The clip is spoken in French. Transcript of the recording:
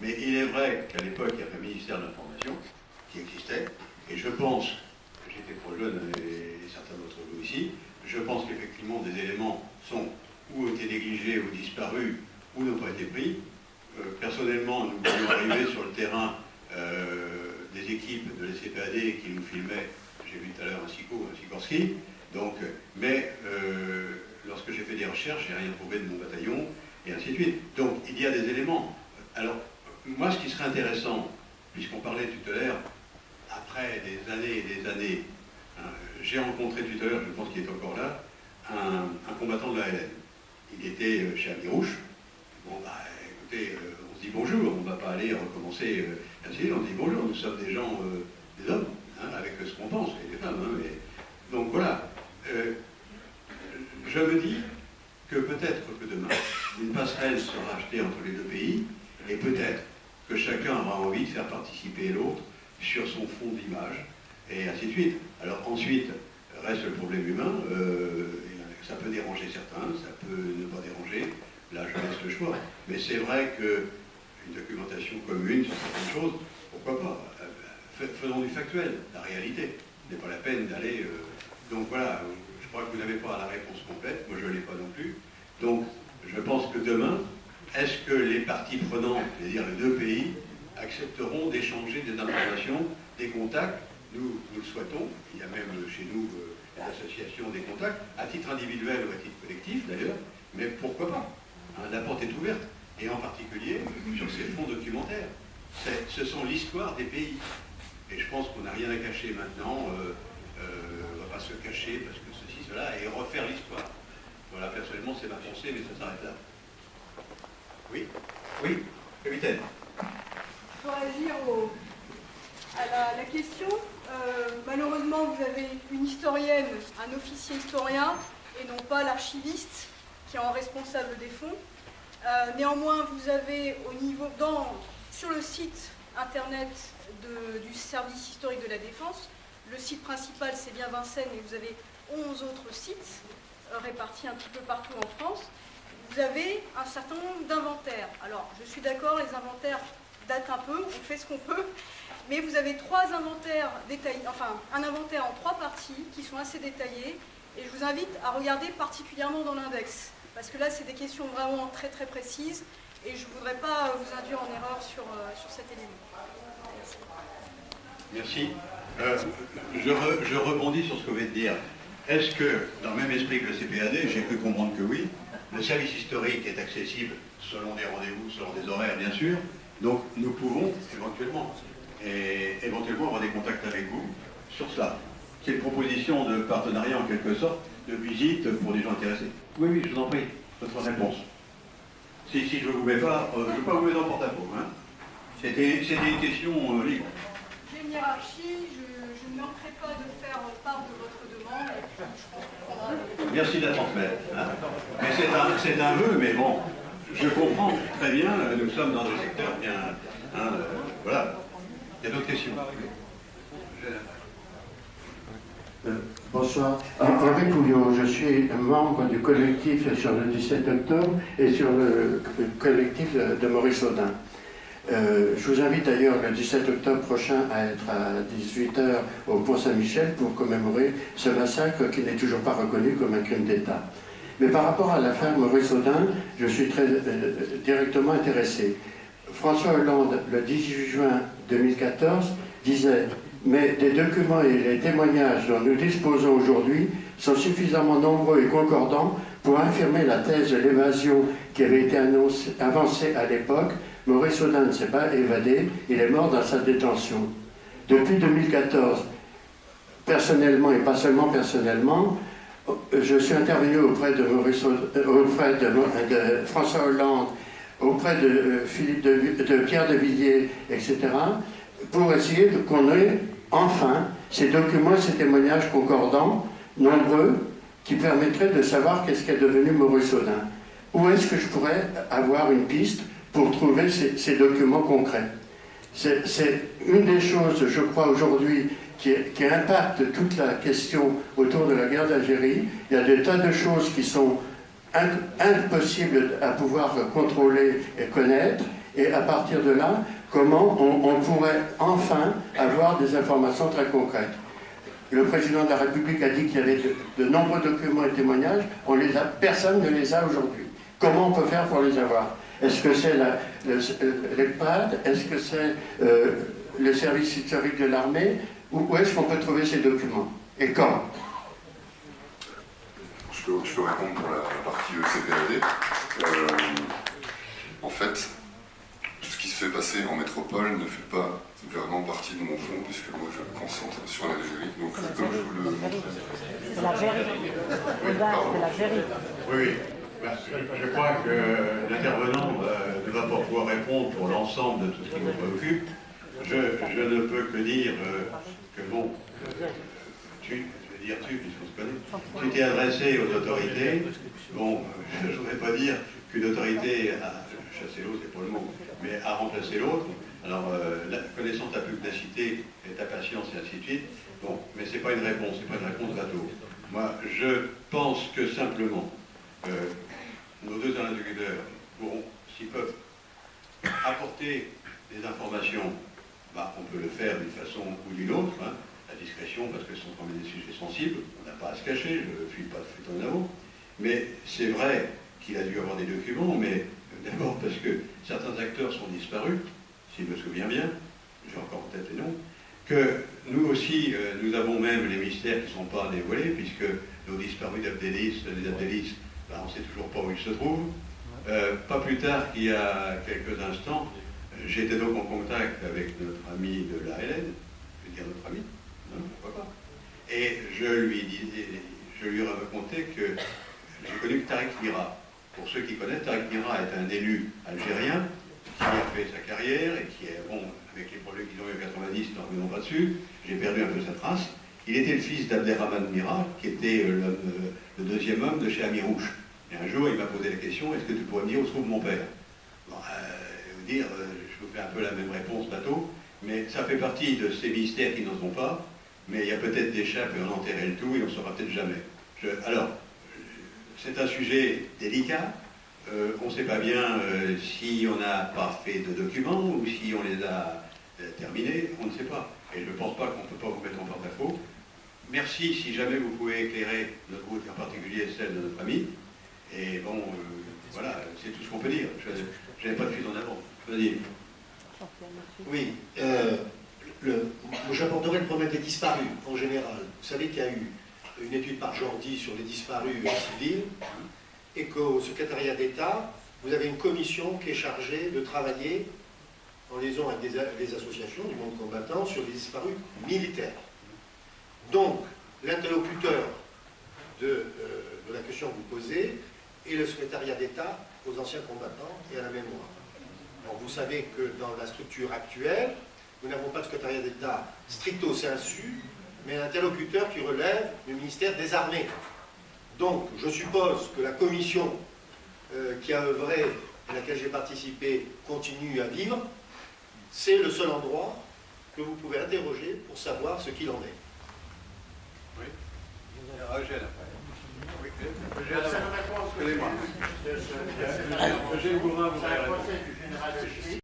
Mais il est vrai qu'à l'époque, il y avait un ministère de l'Information qui existait, et je pense, j'étais trop jeune, et certains d'entre vous ici, je pense qu'effectivement des éléments sont ou ont été négligés ou disparus ou n'ont pas été pris. Personnellement, nous voulons arriver sur le terrain des équipes de l'SCPAD qui nous filmaient, j'ai vu tout à l'heure un Sikorsky, donc, mais lorsque j'ai fait des recherches, j'ai rien trouvé de mon bataillon, et ainsi de suite. Donc, il y a des éléments. Alors, moi, ce qui serait intéressant, puisqu'on parlait tout à l'heure, après des années et des années, j'ai rencontré tout à l'heure, je pense qu'il est encore là, un combattant de la LN. Il était chez Amirouche. Bon, bah, écoutez, on se dit bonjour, on ne va pas aller recommencer ainsi, on se dit bonjour, nous sommes des gens, des hommes, avec ce qu'on pense, et des femmes. Mais... Donc voilà, je me dis que peut-être que demain, une passerelle sera achetée entre les deux pays, et peut-être que chacun aura envie de faire participer l'autre sur son fond d'image, et ainsi de suite. Alors ensuite, reste le problème humain, ça peut déranger certains, ça peut ne pas déranger, là je laisse le choix. Mais c'est vrai qu'une documentation commune sur certaines choses, pourquoi pas, faisons du factuel, la réalité. Ce n'est pas la peine d'aller... Donc voilà, je crois que vous n'avez pas la réponse complète, moi je ne l'ai pas non plus. Donc je pense que demain, est-ce que les parties prenantes, c'est-à-dire les deux pays, accepteront d'échanger des informations, des contacts? Nous le souhaitons, il y a même chez nous l'association des contacts, à titre individuel ou à titre collectif d'ailleurs, mais pourquoi pas? La porte est ouverte, et en particulier sur ces fonds documentaires. Ce sont l'histoire des pays. Et je pense qu'on n'a rien à cacher maintenant, on ne va pas se cacher parce que ceci, cela, et refaire l'histoire. Voilà, personnellement, c'est ma pensée, mais ça s'arrête là. Oui? Oui, capitaine. Pour réagir à la question, malheureusement, vous avez une historienne, un officier historien, et non pas l'archiviste qui est en responsable des fonds. Néanmoins, vous avez sur le site internet du service historique de la Défense, le site principal c'est bien Vincennes, et vous avez 11 autres sites répartis un petit peu partout en France. Vous avez un certain nombre d'inventaires. Alors, je suis d'accord, les inventaires datent un peu, on fait ce qu'on peut, mais vous avez 3 inventaires détaillés, enfin un inventaire en 3 parties qui sont assez détaillés, et je vous invite à regarder particulièrement dans l'index, parce que là c'est des questions vraiment très très précises, et je ne voudrais pas vous induire en erreur sur cet élément. Merci. Je rebondis sur ce que vous venez de dire. Est-ce que, dans le même esprit que le CPAD, j'ai pu comprendre que oui, le service historique est accessible selon des rendez-vous, selon des horaires, bien sûr. Donc, nous pouvons éventuellement avoir des contacts avec vous sur cela. C'est une proposition de partenariat, en quelque sorte, de visite pour des gens intéressés. Oui, oui, je vous en prie, votre réponse. Si je ne vous mets pas, je ne vais pas vous mettre en porte-à-faux. Hein. C'était une question libre. J'ai une hiérarchie, je ne manquerai pas de faire part de votre demande, et puis je pense qu'on prendra... Merci de la transmettre. Hein. Mais c'est un vœu, mais bon, je comprends très bien, nous sommes dans un secteur bien... voilà. Il y a d'autres questions. Bonsoir. Henri Pouliot, je suis membre du collectif sur le 17 octobre et sur le collectif de Maurice Audin. Je vous invite d'ailleurs le 17 octobre prochain à être à 18h au Pont Saint-Michel pour commémorer ce massacre qui n'est toujours pas reconnu comme un crime d'État. Mais par rapport à l'affaire Maurice Audin, je suis très directement intéressé. François Hollande, le 18 juin 2014, disait « Mais des documents et les témoignages dont nous disposons aujourd'hui sont suffisamment nombreux et concordants pour affirmer la thèse de l'évasion qui avait été avancée à l'époque. Maurice Audin ne s'est pas évadé, il est mort dans sa détention. Depuis 2014, personnellement et pas seulement personnellement, je suis intervenu auprès de François Hollande, auprès de Pierre de Villiers, etc., pour essayer qu'on ait enfin ces documents et ces témoignages concordants, nombreux, qui permettraient de savoir qu'est-ce qu'est devenu Maurice Audin. Où est-ce que je pourrais avoir une piste pour trouver ces documents concrets? C'est une des choses, je crois, aujourd'hui, qui impacte toute la question autour de la guerre d'Algérie. Il y a des tas de choses qui sont impossibles à pouvoir contrôler et connaître, Et à partir de là, comment on pourrait enfin avoir des informations très concrètes. Le président de la République a dit qu'il y avait de nombreux documents et témoignages, personne ne les a aujourd'hui. Comment on peut faire pour les avoir? Est-ce que c'est l'EPAD? Est-ce que c'est le service historique de l'armée? Où est-ce qu'on peut trouver ces documents? Et quand? Je peux répondre pour la partie CPAD. En fait, ce qui se fait passer en métropole ne fait pas vraiment partie de mon fond, puisque moi je me concentre sur l'Algérie. Donc comme je vous le... C'est l'Algérie. C'est l'Algérie. Oui, je crois que l'intervenant ne va pas pouvoir répondre pour l'ensemble de tout ce qui nous préoccupe. Je ne peux que dire que bon, je vais dire puisqu'on se connaît, tu t'es adressé aux autorités. Bon, je ne voudrais pas dire qu'une autorité a chassé l'autre, c'est pas le mot, mais a remplacé l'autre. Alors, connaissant ta pugnacité et ta patience et ainsi de suite, bon, mais c'est pas une réponse, c'est pas une réponse bateau. Moi, je pense que simplement, nos deux interlocuteurs pourront, s'ils peuvent apporter des informations, bah, on peut le faire d'une façon ou d'une autre, hein, la discrétion, parce que ce sont quand même des sujets sensibles, on n'a pas à se cacher, je ne fuis pas de fuite en avant, mais c'est vrai qu'il a dû avoir des documents, mais d'abord parce que certains acteurs sont disparus, si je me souviens bien, j'ai encore en tête les noms, que nous aussi, nous avons même les mystères qui ne sont pas dévoilés, puisque nos disparus d'Abdelis, les Abdelis, ben, on ne sait toujours pas où ils se trouvent. Pas plus tard qu'il y a quelques instants, j'étais donc en contact avec notre ami de l'ALN, je vais dire notre ami, non, pourquoi pas, et je lui racontais que j'ai connu Tariq Mira. Pour ceux qui connaissent, Tariq Mira est un élu algérien qui a fait sa carrière et qui est, bon, avec les problèmes qu'ils ont eu en 90, ne revenons pas dessus, j'ai perdu un peu sa trace. Il était le fils d'Abderrahman Mira, qui était le deuxième homme de chez Amirouche. Et un jour, il m'a posé la question, est-ce que tu pourrais me dire où se trouve mon père? Bon, je vous fais un peu la même réponse bateau, mais ça fait partie de ces mystères qui n'en sont pas, mais il y a peut-être des chats et on enterrait le tout et on ne saura peut-être jamais. Alors, c'est un sujet délicat, on ne sait pas bien si on n'a pas fait de documents ou si on les a terminés, on ne sait pas. Et je ne pense pas qu'on ne peut pas vous mettre en porte-à-faux. Merci si jamais vous pouvez éclairer notre route, en particulier celle de notre ami. Et bon, voilà, c'est tout ce qu'on peut dire. Je n'avais pas de fuite en avant. Vas-y. Oui, j'aborderai le problème des disparus en général. Vous savez qu'il y a eu une étude par Jordi sur les disparus civils et qu'au secrétariat d'État, vous avez une commission qui est chargée de travailler en liaison avec des associations du monde combattant sur les disparus militaires. Donc, l'interlocuteur de la question que vous posez est le secrétariat d'État aux anciens combattants et à la mémoire. Alors, vous savez que dans la structure actuelle, nous n'avons pas de secrétariat d'État stricto sensu, mais un interlocuteur qui relève du ministère des Armées. Donc, je suppose que la commission qui a œuvré, à laquelle j'ai participé, continue à vivre. C'est le seul endroit que vous pouvez interroger pour savoir ce qu'il en est. Oui. Eugène après. Oui, Eugène avant. Excusez-moi. Eugène Bourrin, vous avez répondu.